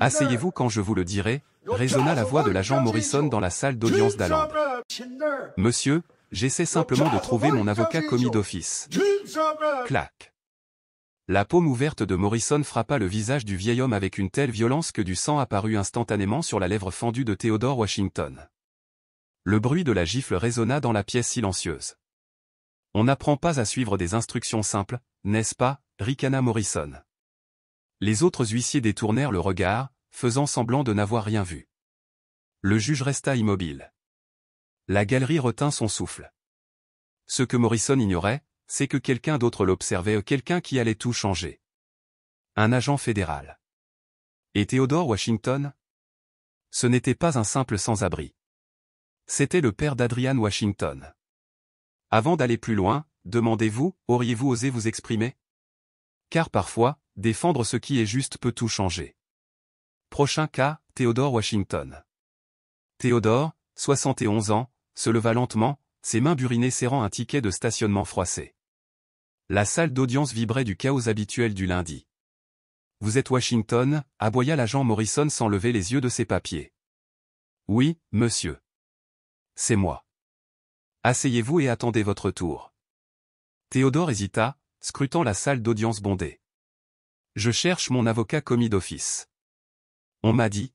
Asseyez-vous quand je vous le dirai, résonna la voix de l'agent Morrison dans la salle d'audience d'Aland. Monsieur, j'essaie simplement de trouver mon avocat commis d'office. Clac. La paume ouverte de Morrison frappa le visage du vieil homme avec une telle violence que du sang apparut instantanément sur la lèvre fendue de Theodore Washington. Le bruit de la gifle résonna dans la pièce silencieuse. On n'apprend pas à suivre des instructions simples, n'est-ce pas, ricana Morrison. Les autres huissiers détournèrent le regard, faisant semblant de n'avoir rien vu. Le juge resta immobile. La galerie retint son souffle. Ce que Morrison ignorait, c'est que quelqu'un d'autre l'observait, quelqu'un qui allait tout changer. Un agent fédéral. Et Theodore Washington? Ce n'était pas un simple sans-abri. C'était le père d'Adrian Washington. Avant d'aller plus loin, demandez-vous, auriez-vous osé vous exprimer? Car parfois, défendre ce qui est juste peut tout changer. Prochain cas, Theodore Washington. Theodore, 71 ans, se leva lentement, ses mains burinées serrant un ticket de stationnement froissé. La salle d'audience vibrait du chaos habituel du lundi. Vous êtes Washington, aboya l'agent Morrison sans lever les yeux de ses papiers. Oui, monsieur. C'est moi. Asseyez-vous et attendez votre tour. Theodore hésita, scrutant la salle d'audience bondée. Je cherche mon avocat commis d'office. On m'a dit.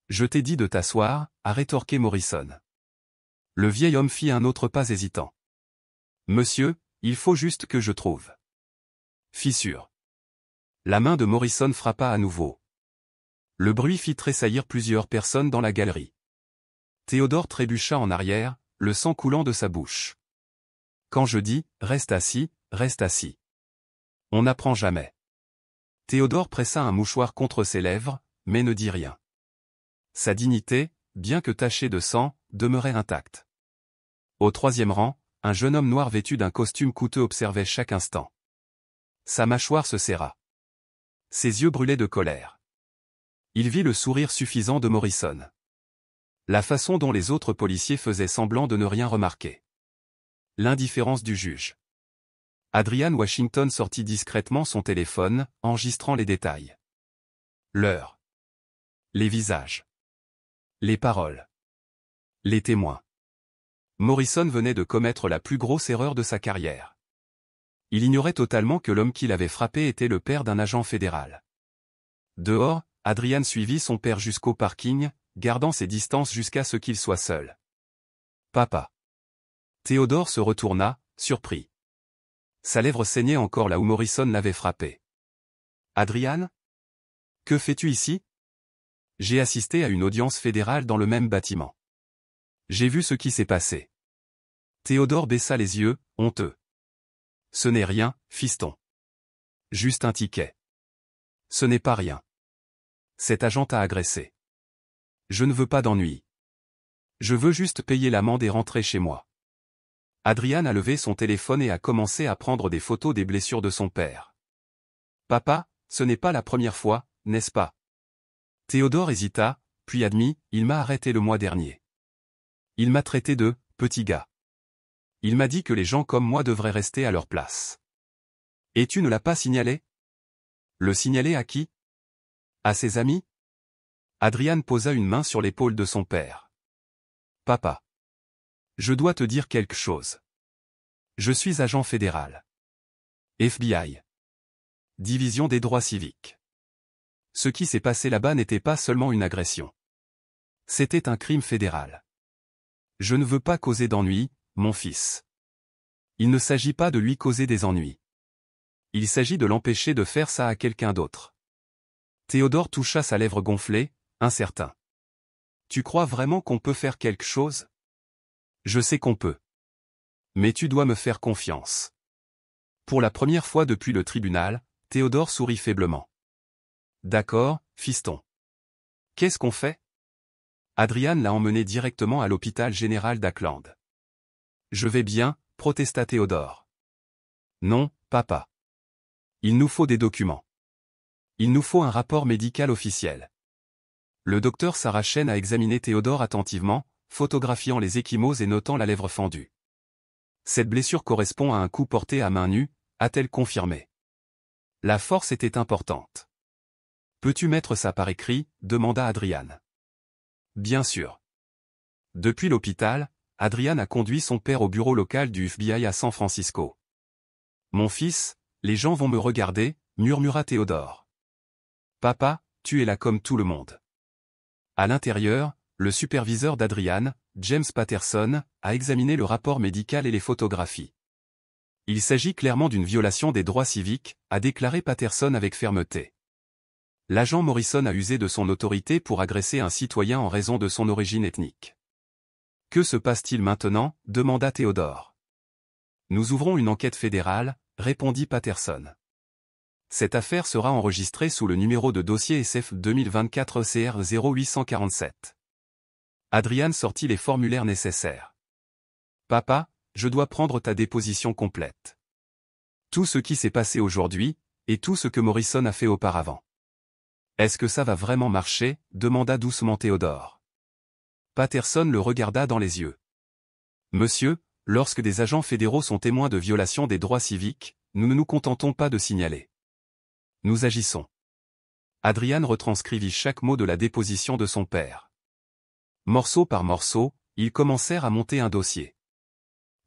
Je t'ai dit de t'asseoir, a rétorqué Morrison. Le vieil homme fit un autre pas hésitant. Monsieur, il faut juste que je trouve. Fissure. La main de Morrison frappa à nouveau. Le bruit fit tressaillir plusieurs personnes dans la galerie. Theodore trébucha en arrière, le sang coulant de sa bouche. Quand je dis « reste assis », on n'apprend jamais. Theodore pressa un mouchoir contre ses lèvres, mais ne dit rien. Sa dignité, bien que tachée de sang, demeurait intacte. Au troisième rang, un jeune homme noir vêtu d'un costume coûteux observait chaque instant. Sa mâchoire se serra. Ses yeux brûlaient de colère. Il vit le sourire suffisant de Morrison. La façon dont les autres policiers faisaient semblant de ne rien remarquer. L'indifférence du juge. Adrian Washington sortit discrètement son téléphone, enregistrant les détails. L'heure. Les visages. Les paroles. Les témoins. Morrison venait de commettre la plus grosse erreur de sa carrière. Il ignorait totalement que l'homme qui l'avait frappé était le père d'un agent fédéral. Dehors, Adrian suivit son père jusqu'au parking, gardant ses distances jusqu'à ce qu'il soit seul. Papa. Theodore se retourna, surpris. Sa lèvre saignait encore là où Morrison l'avait frappé. Adrian? Que fais-tu ici? J'ai assisté à une audience fédérale dans le même bâtiment. J'ai vu ce qui s'est passé. Theodore baissa les yeux, honteux. Ce n'est rien, fiston. Juste un ticket. Ce n'est pas rien. Cet agent t'a agressé. Je ne veux pas d'ennui. Je veux juste payer l'amende et rentrer chez moi. Adrian a levé son téléphone et a commencé à prendre des photos des blessures de son père. Papa, ce n'est pas la première fois, n'est-ce pas? Theodore hésita, puis admit, il m'a arrêté le mois dernier. Il m'a traité de « petit gars ». Il m'a dit que les gens comme moi devraient rester à leur place. Et tu ne l'as pas signalé? Le signaler à qui? À ses amis? Adrian posa une main sur l'épaule de son père. Papa. Je dois te dire quelque chose. Je suis agent fédéral. FBI. Division des droits civiques. Ce qui s'est passé là-bas n'était pas seulement une agression. C'était un crime fédéral. Je ne veux pas causer d'ennuis, mon fils. Il ne s'agit pas de lui causer des ennuis. Il s'agit de l'empêcher de faire ça à quelqu'un d'autre. Theodore toucha sa lèvre gonflée, incertain. Tu crois vraiment qu'on peut faire quelque chose? Je sais qu'on peut. Mais tu dois me faire confiance. Pour la première fois depuis le tribunal, Theodore sourit faiblement. D'accord, fiston. Qu'est-ce qu'on fait? Adrian l'a emmené directement à l'hôpital général d'Auckland. Je vais bien, protesta Theodore. Non, papa. Il nous faut des documents. Il nous faut un rapport médical officiel. Le docteur Sarah Chen a examiné Theodore attentivement, photographiant les ecchymoses et notant la lèvre fendue. Cette blessure correspond à un coup porté à main nue, a-t-elle confirmé. La force était importante. Peux-tu mettre ça par écrit, demanda Adrian. Bien sûr. Depuis l'hôpital, Adrian a conduit son père au bureau local du FBI à San Francisco. Mon fils, les gens vont me regarder, murmura Théodore. Papa, tu es là comme tout le monde. À l'intérieur, le superviseur d'Adrian, James Patterson, a examiné le rapport médical et les photographies. Il s'agit clairement d'une violation des droits civiques, a déclaré Patterson avec fermeté. L'agent Morrison a usé de son autorité pour agresser un citoyen en raison de son origine ethnique. Que se passe-t-il maintenant, demanda Théodore. Nous ouvrons une enquête fédérale, répondit Patterson. Cette affaire sera enregistrée sous le numéro de dossier SF 2024 CR 0847. Adrian sortit les formulaires nécessaires. Papa, je dois prendre ta déposition complète. Tout ce qui s'est passé aujourd'hui, et tout ce que Morrison a fait auparavant. Est-ce que ça va vraiment marcher, demanda doucement Théodore. Patterson le regarda dans les yeux. Monsieur, lorsque des agents fédéraux sont témoins de violations des droits civiques, nous ne nous contentons pas de signaler. Nous agissons. Adrian retranscrivit chaque mot de la déposition de son père. Morceau par morceau, ils commencèrent à monter un dossier.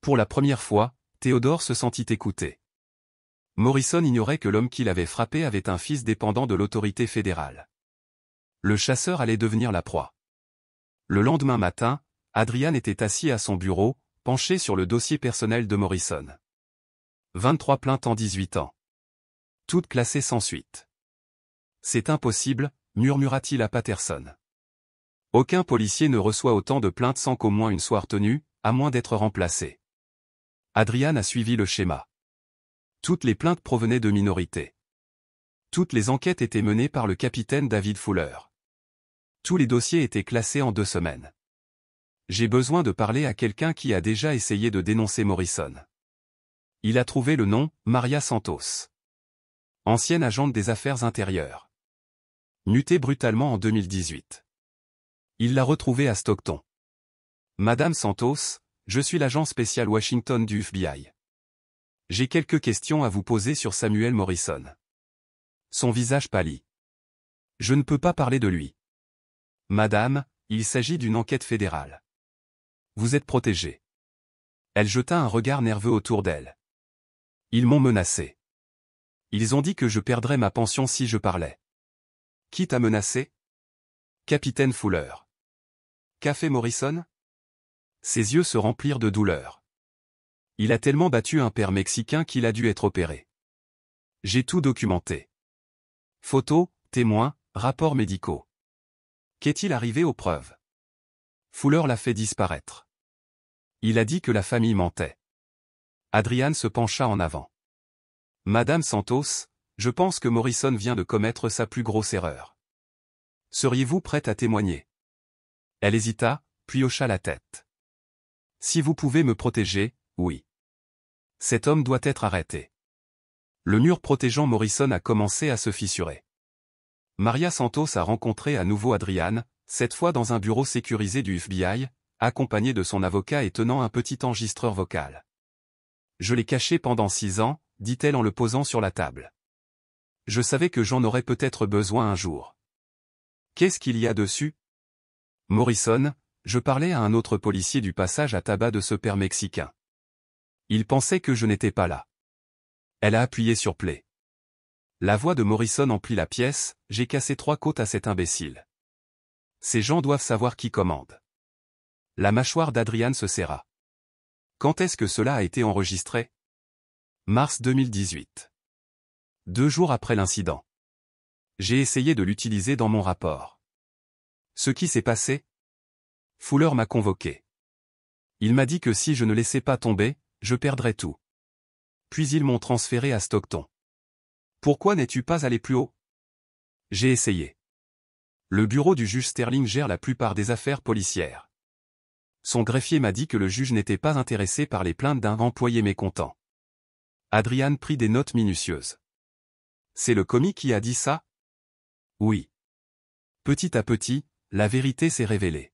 Pour la première fois, Théodore se sentit écouté. Morrison ignorait que l'homme qui l'avait frappé avait un fils dépendant de l'autorité fédérale. Le chasseur allait devenir la proie. Le lendemain matin, Adrian était assis à son bureau, penché sur le dossier personnel de Morrison. 23 plaintes en 18 ans. Toutes classées sans suite. C'est impossible, murmura-t-il à Patterson. Aucun policier ne reçoit autant de plaintes sans qu'au moins une soit retenue, à moins d'être remplacé. Adrian a suivi le schéma. Toutes les plaintes provenaient de minorités. Toutes les enquêtes étaient menées par le capitaine David Fuller. Tous les dossiers étaient classés en 2 semaines. J'ai besoin de parler à quelqu'un qui a déjà essayé de dénoncer Morrison. Il a trouvé le nom, Maria Santos. Ancienne agente des affaires intérieures. Mutée brutalement en 2018. Il l'a retrouvée à Stockton. Madame Santos, je suis l'agent spécial Washington du FBI. J'ai quelques questions à vous poser sur Samuel Morrison. Son visage pâlit. Je ne peux pas parler de lui. Madame, il s'agit d'une enquête fédérale. Vous êtes protégée. Elle jeta un regard nerveux autour d'elle. Ils m'ont menacé. Ils ont dit que je perdrais ma pension si je parlais. Qui t'a menacé? Capitaine Fuller. Qu'a fait Morrison? Ses yeux se remplirent de douleur. Il a tellement battu un père mexicain qu'il a dû être opéré. J'ai tout documenté. Photos, témoins, rapports médicaux. Qu'est-il arrivé aux preuves? Fuller l'a fait disparaître. Il a dit que la famille mentait. Adrian se pencha en avant. Madame Santos, je pense que Morrison vient de commettre sa plus grosse erreur. Seriez-vous prête à témoigner? Elle hésita, puis hocha la tête. Si vous pouvez me protéger, oui. Cet homme doit être arrêté. Le mur protégeant Morrison a commencé à se fissurer. Maria Santos a rencontré à nouveau Adrian, cette fois dans un bureau sécurisé du FBI, accompagné de son avocat et tenant un petit enregistreur vocal. Je l'ai caché pendant 6 ans, dit-elle en le posant sur la table. Je savais que j'en aurais peut-être besoin un jour. Qu'est-ce qu'il y a dessus? Morrison, je parlais à un autre policier du passage à tabac de ce père mexicain. Il pensait que je n'étais pas là. Elle a appuyé sur play. La voix de Morrison emplit la pièce, j'ai cassé 3 côtes à cet imbécile. Ces gens doivent savoir qui commande. La mâchoire d'Adrian se serra. Quand est-ce que cela a été enregistré? Mars 2018. 2 jours après l'incident. J'ai essayé de l'utiliser dans mon rapport. Ce qui s'est passé? Fuller m'a convoqué. Il m'a dit que si je ne laissais pas tomber, je perdrais tout. Puis ils m'ont transféré à Stockton. Pourquoi n'es-tu pas allé plus haut? J'ai essayé. Le bureau du juge Sterling gère la plupart des affaires policières. Son greffier m'a dit que le juge n'était pas intéressé par les plaintes d'un employé mécontent. Adrian prit des notes minutieuses. C'est le commis qui a dit ça? Oui. Petit à petit, la vérité s'est révélée.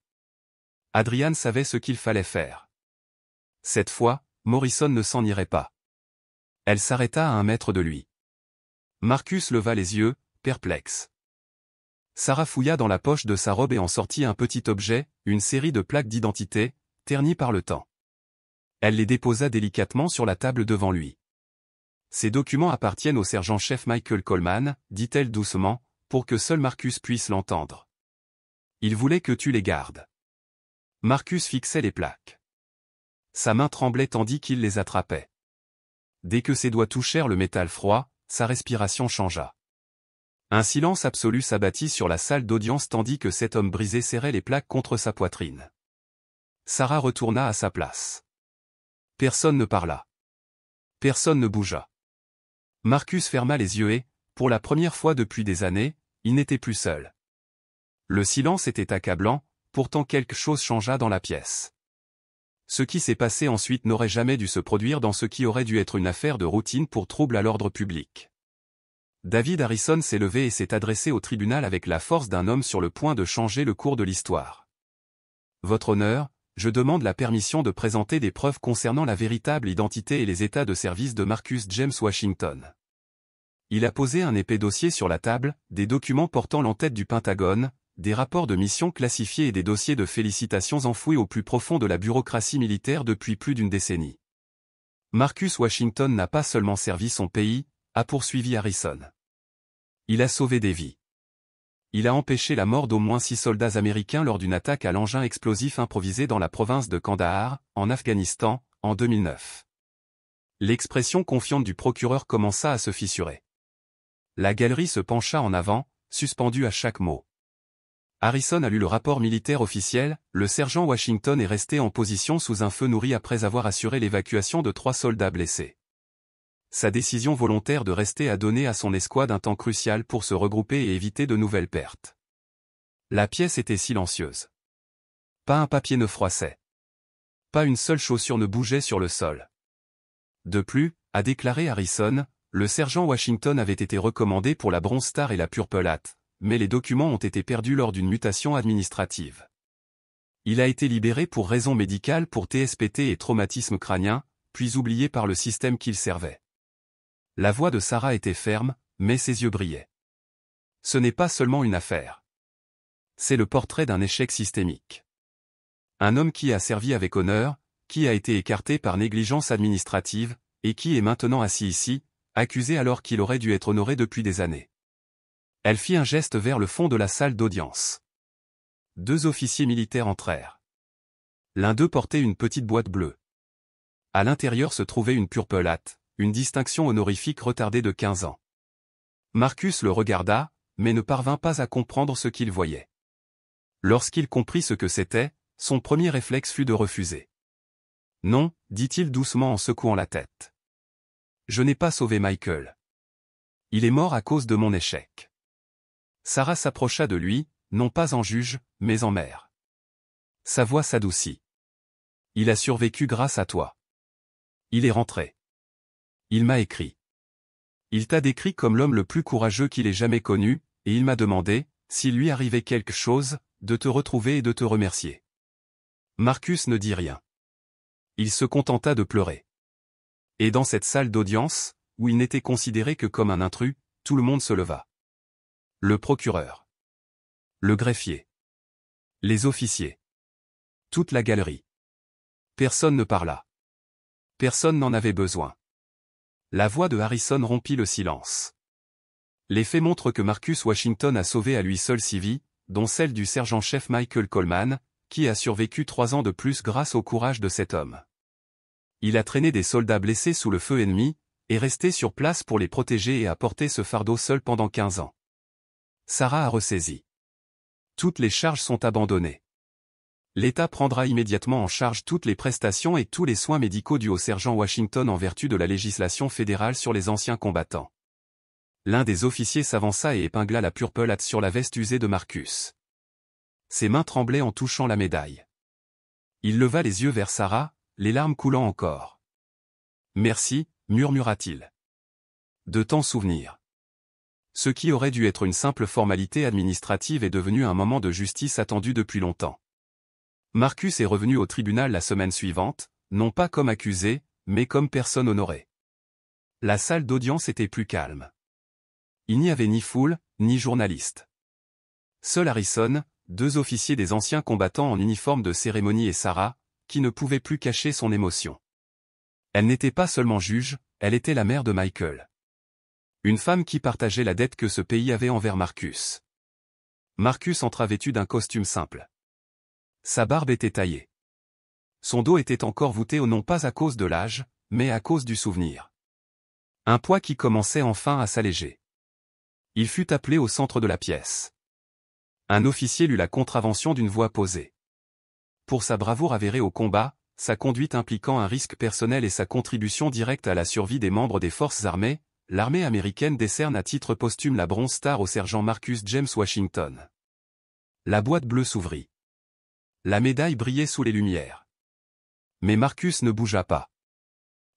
Adrian savait ce qu'il fallait faire. Cette fois, Morrison ne s'en irait pas. Elle s'arrêta à 1 mètre de lui. Marcus leva les yeux, perplexe. Sarah fouilla dans la poche de sa robe et en sortit un petit objet, une série de plaques d'identité, ternies par le temps. Elle les déposa délicatement sur la table devant lui. Ces documents appartiennent au sergent-chef Michael Coleman, dit-elle doucement, pour que seul Marcus puisse l'entendre. Il voulait que tu les gardes. Marcus fixait les plaques. Sa main tremblait tandis qu'il les attrapait. Dès que ses doigts touchèrent le métal froid, sa respiration changea. Un silence absolu s'abattit sur la salle d'audience tandis que cet homme brisé serrait les plaques contre sa poitrine. Sarah retourna à sa place. Personne ne parla. Personne ne bougea. Marcus ferma les yeux et, pour la première fois depuis des années, il n'était plus seul. Le silence était accablant, pourtant quelque chose changea dans la pièce. Ce qui s'est passé ensuite n'aurait jamais dû se produire dans ce qui aurait dû être une affaire de routine pour trouble à l'ordre public. David Harrison s'est levé et s'est adressé au tribunal avec la force d'un homme sur le point de changer le cours de l'histoire. Votre honneur, je demande la permission de présenter des preuves concernant la véritable identité et les états de service de Marcus James Washington. Il a posé un épais dossier sur la table, des documents portant l'entête du Pentagone, des rapports de mission classifiés et des dossiers de félicitations enfouis au plus profond de la bureaucratie militaire depuis plus d'une décennie. Marcus Washington n'a pas seulement servi son pays, a poursuivi Harrison. Il a sauvé des vies. Il a empêché la mort d'au moins 6 soldats américains lors d'une attaque à l'engin explosif improvisé dans la province de Kandahar, en Afghanistan, en 2009. L'expression confiante du procureur commença à se fissurer. La galerie se pencha en avant, suspendue à chaque mot. Harrison a lu le rapport militaire officiel, le sergent Washington est resté en position sous un feu nourri après avoir assuré l'évacuation de 3 soldats blessés. Sa décision volontaire de rester a donné à son escouade un temps crucial pour se regrouper et éviter de nouvelles pertes. La pièce était silencieuse. Pas un papier ne froissait. Pas une seule chaussure ne bougeait sur le sol. De plus, a déclaré Harrison, le sergent Washington avait été recommandé pour la Bronze Star et la Purple Hat, mais les documents ont été perdus lors d'une mutation administrative. Il a été libéré pour raisons médicales pour TSPT et traumatisme crânien, puis oublié par le système qu'il servait. La voix de Sarah était ferme, mais ses yeux brillaient. Ce n'est pas seulement une affaire. C'est le portrait d'un échec systémique. Un homme qui a servi avec honneur, qui a été écarté par négligence administrative, et qui est maintenant assis ici, accusé alors qu'il aurait dû être honoré depuis des années. Elle fit un geste vers le fond de la salle d'audience. 2 officiers militaires entrèrent. L'un d'eux portait une petite boîte bleue. À l'intérieur se trouvait une Purple Hat, une distinction honorifique retardée de 15 ans. Marcus le regarda, mais ne parvint pas à comprendre ce qu'il voyait. Lorsqu'il comprit ce que c'était, son premier réflexe fut de refuser. Non, dit-il doucement en secouant la tête. Je n'ai pas sauvé Michael. Il est mort à cause de mon échec. Sarah s'approcha de lui, non pas en juge, mais en mère. Sa voix s'adoucit. Il a survécu grâce à toi. Il est rentré. Il m'a écrit. Il t'a décrit comme l'homme le plus courageux qu'il ait jamais connu, et il m'a demandé, s'il lui arrivait quelque chose, de te retrouver et de te remercier. Marcus ne dit rien. Il se contenta de pleurer. Et dans cette salle d'audience, où il n'était considéré que comme un intrus, tout le monde se leva. Le procureur. Le greffier. Les officiers. Toute la galerie. Personne ne parla. Personne n'en avait besoin. La voix de Harrison rompit le silence. Les faits montrent que Marcus Washington a sauvé à lui seul 6 vies, dont celle du sergent-chef Michael Coleman, qui a survécu 3 ans de plus grâce au courage de cet homme. Il a traîné des soldats blessés sous le feu ennemi, et resté sur place pour les protéger et a porté ce fardeau seul pendant 15 ans. Sarah a ressaisi. Toutes les charges sont abandonnées. L'État prendra immédiatement en charge toutes les prestations et tous les soins médicaux dus au sergent Washington en vertu de la législation fédérale sur les anciens combattants. L'un des officiers s'avança et épingla la Purple Hat sur la veste usée de Marcus. Ses mains tremblaient en touchant la médaille. Il leva les yeux vers Sarah, les larmes coulant encore. « Merci », murmura-t-il. « De t'en souvenir. » Ce qui aurait dû être une simple formalité administrative est devenu un moment de justice attendu depuis longtemps. Marcus est revenu au tribunal la semaine suivante, non pas comme accusé, mais comme personne honorée. La salle d'audience était plus calme. Il n'y avait ni foule, ni journaliste. Seul Harrison, 2 officiers des anciens combattants en uniforme de cérémonie et Sarah, qui ne pouvait plus cacher son émotion. Elle n'était pas seulement juge, elle était la mère de Michael. Une femme qui partageait la dette que ce pays avait envers Marcus. Marcus entra vêtu d'un costume simple. Sa barbe était taillée. Son dos était encore voûté non pas à cause de l'âge, mais à cause du souvenir. Un poids qui commençait enfin à s'alléger. Il fut appelé au centre de la pièce. Un officier lut la contravention d'une voix posée. Pour sa bravoure avérée au combat, sa conduite impliquant un risque personnel et sa contribution directe à la survie des membres des forces armées, l'armée américaine décerne à titre posthume la Bronze Star au sergent Marcus James Washington. La boîte bleue s'ouvrit. La médaille brillait sous les lumières. Mais Marcus ne bougea pas.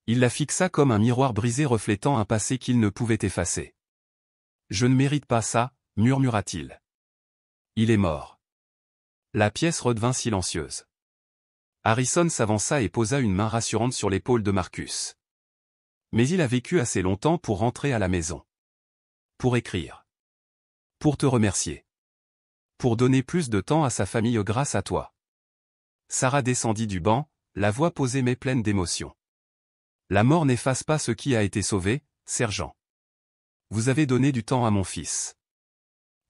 Il la fixa comme un miroir brisé reflétant un passé qu'il ne pouvait effacer. « Je ne mérite pas ça », murmura-t-il. « Il est mort. » La pièce redevint silencieuse. Harrison s'avança et posa une main rassurante sur l'épaule de Marcus. Mais il a vécu assez longtemps pour rentrer à la maison. Pour écrire. Pour te remercier. Pour donner plus de temps à sa famille grâce à toi. Sarah descendit du banc, la voix posée mais pleine d'émotion. La mort n'efface pas ce qui a été sauvé, sergent. Vous avez donné du temps à mon fils.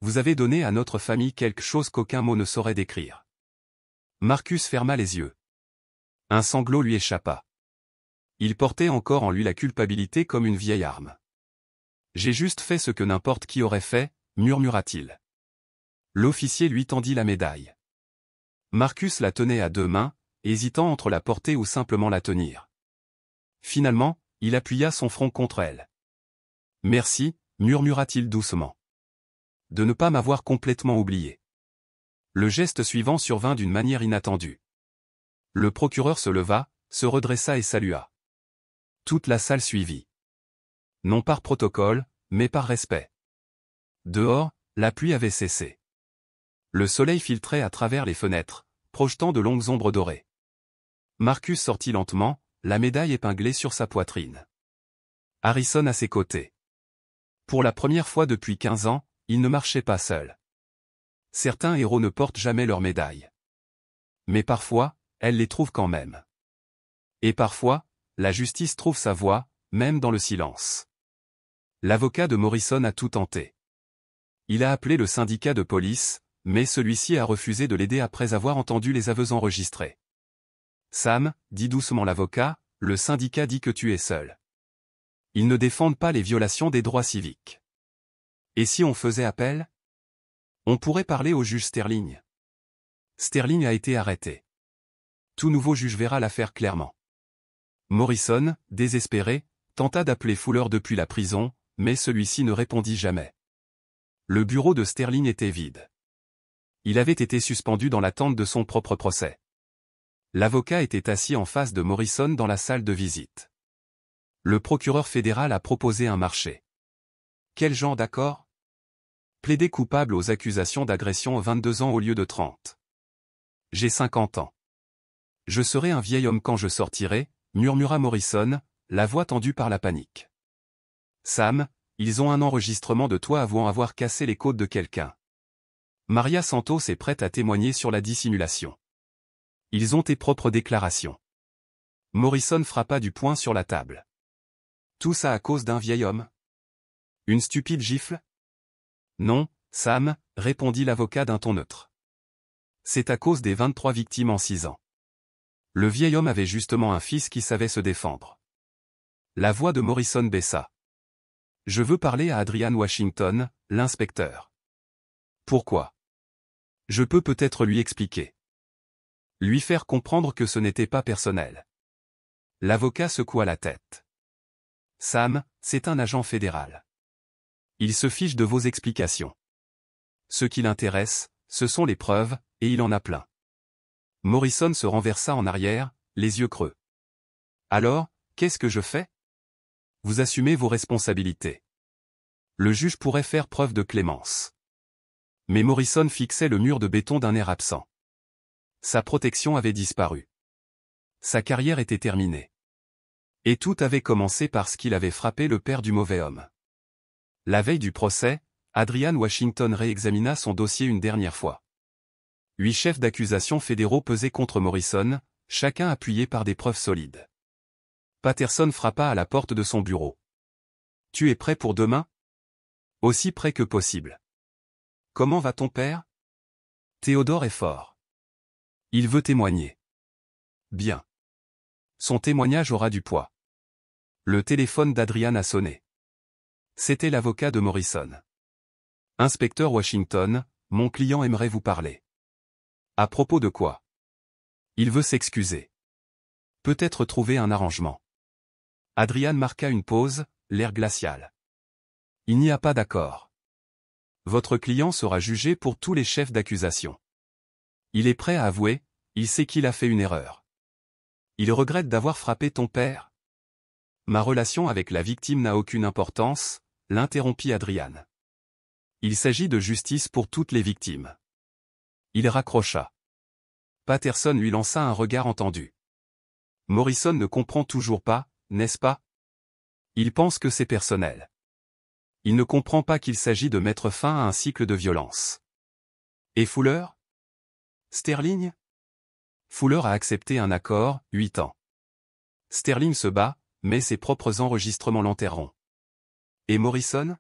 Vous avez donné à notre famille quelque chose qu'aucun mot ne saurait décrire. Marcus ferma les yeux. Un sanglot lui échappa. Il portait encore en lui la culpabilité comme une vieille arme. J'ai juste fait ce que n'importe qui aurait fait, murmura-t-il. L'officier lui tendit la médaille. Marcus la tenait à 2 mains, hésitant entre la porter ou simplement la tenir. Finalement, il appuya son front contre elle. Merci, murmura-t-il doucement. De ne pas m'avoir complètement oublié. Le geste suivant survint d'une manière inattendue. Le procureur se leva, se redressa et salua. Toute la salle suivit. Non par protocole, mais par respect. Dehors, la pluie avait cessé. Le soleil filtrait à travers les fenêtres, projetant de longues ombres dorées. Marcus sortit lentement, la médaille épinglée sur sa poitrine. Harrison à ses côtés. Pour la première fois depuis 15 ans, il ne marchait pas seul. Certains héros ne portent jamais leur médaille. Mais parfois, elle les trouve quand même. Et parfois, la justice trouve sa voie, même dans le silence. L'avocat de Morrison a tout tenté. Il a appelé le syndicat de police, mais celui-ci a refusé de l'aider après avoir entendu les aveux enregistrés. Sam, dit doucement l'avocat, le syndicat dit que tu es seul. Ils ne défendent pas les violations des droits civiques. Et si on faisait appel? On pourrait parler au juge Sterling. Sterling a été arrêté. Tout nouveau juge verra l'affaire clairement. Morrison, désespéré, tenta d'appeler Fuller depuis la prison, mais celui-ci ne répondit jamais. Le bureau de Sterling était vide. Il avait été suspendu dans l'attente de son propre procès. L'avocat était assis en face de Morrison dans la salle de visite. Le procureur fédéral a proposé un marché. Quel genre d'accord? Plaider coupable aux accusations d'agression 22 ans au lieu de 30. J'ai 50 ans. Je serai un vieil homme quand je sortirai, murmura Morrison, la voix tendue par la panique. Sam, ils ont un enregistrement de toi avouant avoir cassé les côtes de quelqu'un. Maria Santos est prête à témoigner sur la dissimulation. Ils ont tes propres déclarations. Morrison frappa du poing sur la table. Tout ça à cause d'un vieil homme? Une stupide gifle? Non, Sam, répondit l'avocat d'un ton neutre. C'est à cause des 23 victimes en 6 ans. Le vieil homme avait justement un fils qui savait se défendre. La voix de Morrison baissa. Je veux parler à Adrian Washington, l'inspecteur. Pourquoi? Je peux peut-être lui expliquer. Lui faire comprendre que ce n'était pas personnel. L'avocat secoua la tête. Sam, c'est un agent fédéral. Il se fiche de vos explications. Ce qui l'intéresse, ce sont les preuves, et il en a plein. Morrison se renversa en arrière, les yeux creux. Alors, qu'est-ce que je fais? Vous assumez vos responsabilités. Le juge pourrait faire preuve de clémence. Mais Morrison fixait le mur de béton d'un air absent. Sa protection avait disparu. Sa carrière était terminée. Et tout avait commencé parce qu'il avait frappé le père du mauvais homme. La veille du procès, Adrian Washington réexamina son dossier une dernière fois. 8 chefs d'accusation fédéraux pesaient contre Morrison, chacun appuyé par des preuves solides. Patterson frappa à la porte de son bureau. « Tu es prêt pour demain ?»« Aussi prêt que possible. »« Comment va ton père ?»« Théodore est fort. Il veut témoigner. »« Bien. Son témoignage aura du poids. » Le téléphone d'Adrian a sonné. C'était l'avocat de Morrison. « Inspecteur Washington, mon client aimerait vous parler. »« À propos de quoi ?»« Il veut s'excuser. Peut-être trouver un arrangement. » Adrian marqua une pause, l'air glacial. « Il n'y a pas d'accord. Votre client sera jugé pour tous les chefs d'accusation. Il est prêt à avouer, il sait qu'il a fait une erreur. Il regrette d'avoir frappé ton père. »« Ma relation avec la victime n'a aucune importance, » l'interrompit Adrian. « Il s'agit de justice pour toutes les victimes. » Il raccrocha. Patterson lui lança un regard entendu. « Morrison ne comprend toujours pas, n'est-ce pas? Il pense que c'est personnel. Il ne comprend pas qu'il s'agit de mettre fin à un cycle de violence. » Et Fuller? Sterling? Fuller a accepté un accord, 8 ans. Sterling se bat, mais ses propres enregistrements l'enterreront. Et Morrison?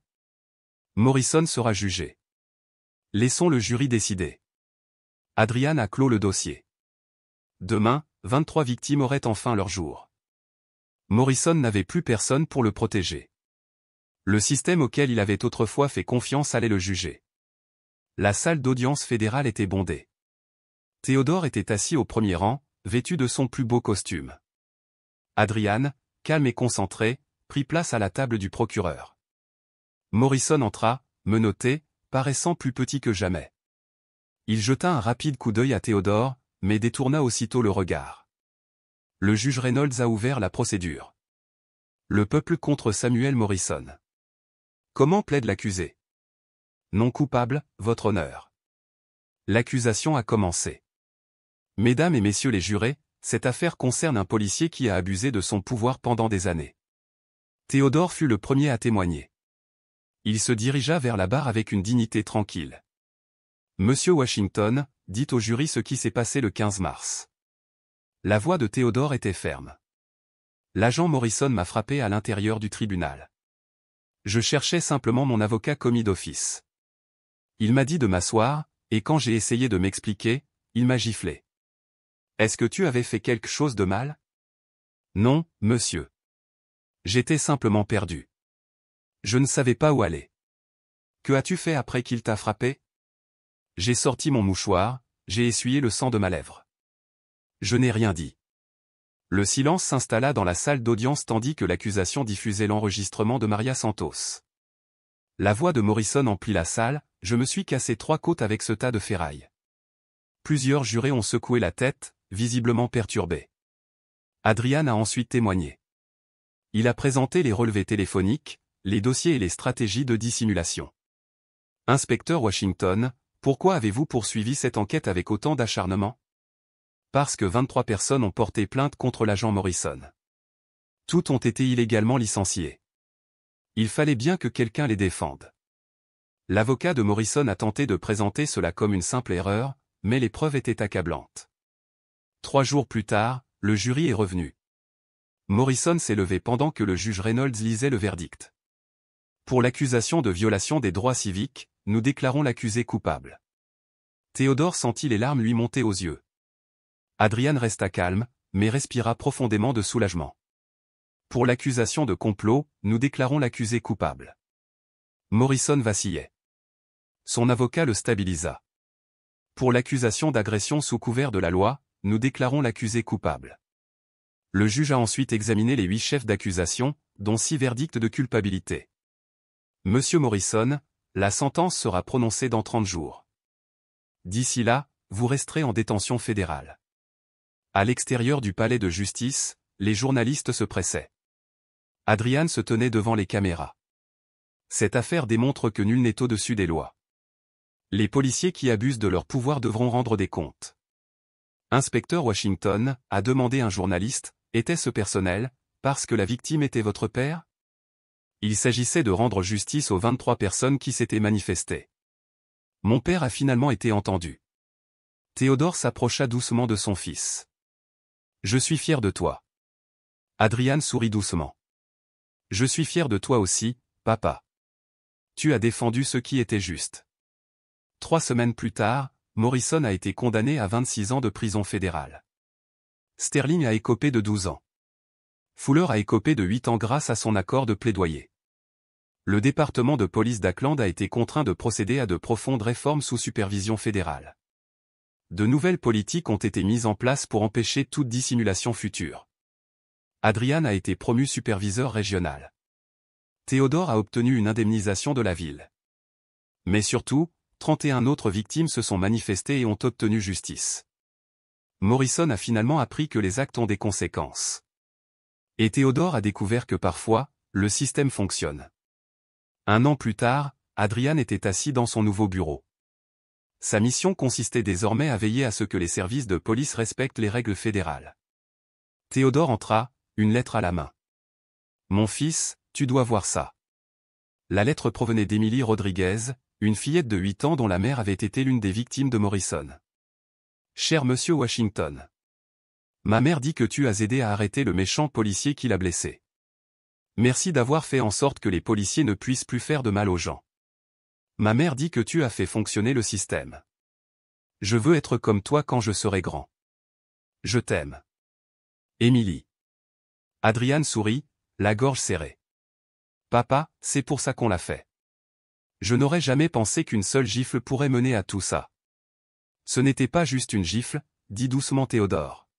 Morrison sera jugé. Laissons le jury décider. Adrian a clos le dossier. Demain, 23 victimes auraient enfin leur jour. Morrison n'avait plus personne pour le protéger. Le système auquel il avait autrefois fait confiance allait le juger. La salle d'audience fédérale était bondée. Théodore était assis au premier rang, vêtu de son plus beau costume. Adrian, calme et concentré, prit place à la table du procureur. Morrison entra, menotté, paraissant plus petit que jamais. Il jeta un rapide coup d'œil à Théodore, mais détourna aussitôt le regard. Le juge Reynolds a ouvert la procédure. Le peuple contre Samuel Morrison. Comment plaide l'accusé? Non coupable, votre honneur. L'accusation a commencé. Mesdames et messieurs les jurés, cette affaire concerne un policier qui a abusé de son pouvoir pendant des années. Théodore fut le premier à témoigner. Il se dirigea vers la barre avec une dignité tranquille. Monsieur Washington, dites au jury ce qui s'est passé le 15 mars. La voix de Théodore était ferme. L'agent Morrison m'a frappé à l'intérieur du tribunal. Je cherchais simplement mon avocat commis d'office. Il m'a dit de m'asseoir, et quand j'ai essayé de m'expliquer, il m'a giflé. Est-ce que tu avais fait quelque chose de mal? Non, monsieur. J'étais simplement perdu. Je ne savais pas où aller. Que as-tu fait après qu'il t'a frappé? J'ai sorti mon mouchoir, j'ai essuyé le sang de ma lèvre. Je n'ai rien dit. Le silence s'installa dans la salle d'audience tandis que l'accusation diffusait l'enregistrement de Maria Santos. La voix de Morrison emplit la salle, je me suis cassé 3 côtes avec ce tas de ferraille. Plusieurs jurés ont secoué la tête, visiblement perturbés. Adrian a ensuite témoigné. Il a présenté les relevés téléphoniques, les dossiers et les stratégies de dissimulation. Inspecteur Washington, pourquoi avez-vous poursuivi cette enquête avec autant d'acharnement? Parce que 23 personnes ont porté plainte contre l'agent Morrison. Toutes ont été illégalement licenciées. Il fallait bien que quelqu'un les défende. L'avocat de Morrison a tenté de présenter cela comme une simple erreur, mais les preuves étaient accablantes. 3 jours plus tard, le jury est revenu. Morrison s'est levé pendant que le juge Reynolds lisait le verdict. Pour l'accusation de violation des droits civiques, nous déclarons l'accusé coupable. Théodore sentit les larmes lui monter aux yeux. Adrian resta calme, mais respira profondément de soulagement. Pour l'accusation de complot, nous déclarons l'accusé coupable. Morrison vacillait. Son avocat le stabilisa. Pour l'accusation d'agression sous couvert de la loi, nous déclarons l'accusé coupable. Le juge a ensuite examiné les 8 chefs d'accusation, dont 6 verdicts de culpabilité. Monsieur Morrison, la sentence sera prononcée dans 30 jours. D'ici là, vous resterez en détention fédérale. À l'extérieur du palais de justice, les journalistes se pressaient. Adrian se tenait devant les caméras. Cette affaire démontre que nul n'est au-dessus des lois. Les policiers qui abusent de leur pouvoir devront rendre des comptes. Inspecteur Washington, a demandé un journaliste, était-ce personnel, parce que la victime était votre père? Il s'agissait de rendre justice aux 23 personnes qui s'étaient manifestées. Mon père a finalement été entendu. Théodore s'approcha doucement de son fils. Je suis fier de toi. Adrian sourit doucement. Je suis fier de toi aussi, papa. Tu as défendu ce qui était juste. 3 semaines plus tard, Morrison a été condamné à 26 ans de prison fédérale. Sterling a écopé de 12 ans. Fuller a écopé de 8 ans grâce à son accord de plaidoyer. Le département de police d'Auckland a été contraint de procéder à de profondes réformes sous supervision fédérale. De nouvelles politiques ont été mises en place pour empêcher toute dissimulation future. Adrian a été promu superviseur régional. Théodore a obtenu une indemnisation de la ville. Mais surtout, 31 autres victimes se sont manifestées et ont obtenu justice. Morrison a finalement appris que les actes ont des conséquences. Et Théodore a découvert que parfois, le système fonctionne. 1 an plus tard, Adrian était assis dans son nouveau bureau. Sa mission consistait désormais à veiller à ce que les services de police respectent les règles fédérales. Théodore entra, une lettre à la main. « Mon fils, tu dois voir ça. » La lettre provenait d'Emily Rodriguez, une fillette de 8 ans dont la mère avait été l'une des victimes de Morrison. « Cher Monsieur Washington. Ma mère dit que tu as aidé à arrêter le méchant policier qui l'a blessé. Merci d'avoir fait en sorte que les policiers ne puissent plus faire de mal aux gens. Ma mère dit que tu as fait fonctionner le système. Je veux être comme toi quand je serai grand. Je t'aime. Emily. Adrian sourit, la gorge serrée. Papa, c'est pour ça qu'on l'a fait. Je n'aurais jamais pensé qu'une seule gifle pourrait mener à tout ça. Ce n'était pas juste une gifle, dit doucement Théodore.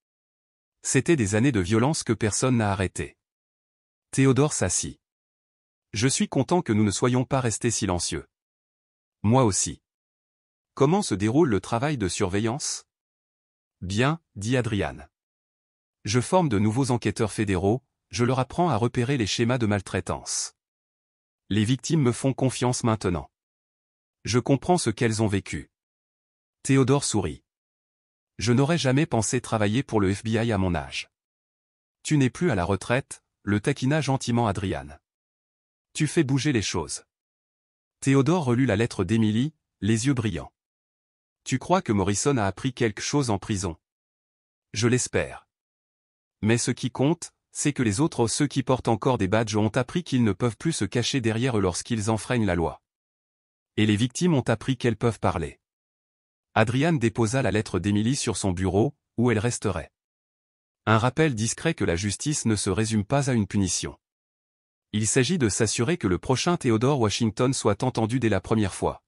C'était des années de violence que personne n'a arrêtées. Théodore s'assit. Je suis content que nous ne soyons pas restés silencieux. Moi aussi. Comment se déroule le travail de surveillance? Bien, dit Adrian. Je forme de nouveaux enquêteurs fédéraux, je leur apprends à repérer les schémas de maltraitance. Les victimes me font confiance maintenant. Je comprends ce qu'elles ont vécu. Théodore sourit. Je n'aurais jamais pensé travailler pour le FBI à mon âge. Tu n'es plus à la retraite, le taquina gentiment Adrian. Tu fais bouger les choses. Théodore relut la lettre d'Emily, les yeux brillants. Tu crois que Morrison a appris quelque chose en prison? Je l'espère. Mais ce qui compte, c'est que les autres, ceux qui portent encore des badges, ont appris qu'ils ne peuvent plus se cacher derrière eux lorsqu'ils enfreignent la loi. Et les victimes ont appris qu'elles peuvent parler. Adrian déposa la lettre d'Emily sur son bureau, où elle resterait. Un rappel discret que la justice ne se résume pas à une punition. Il s'agit de s'assurer que le prochain Théodore Washington soit entendu dès la première fois.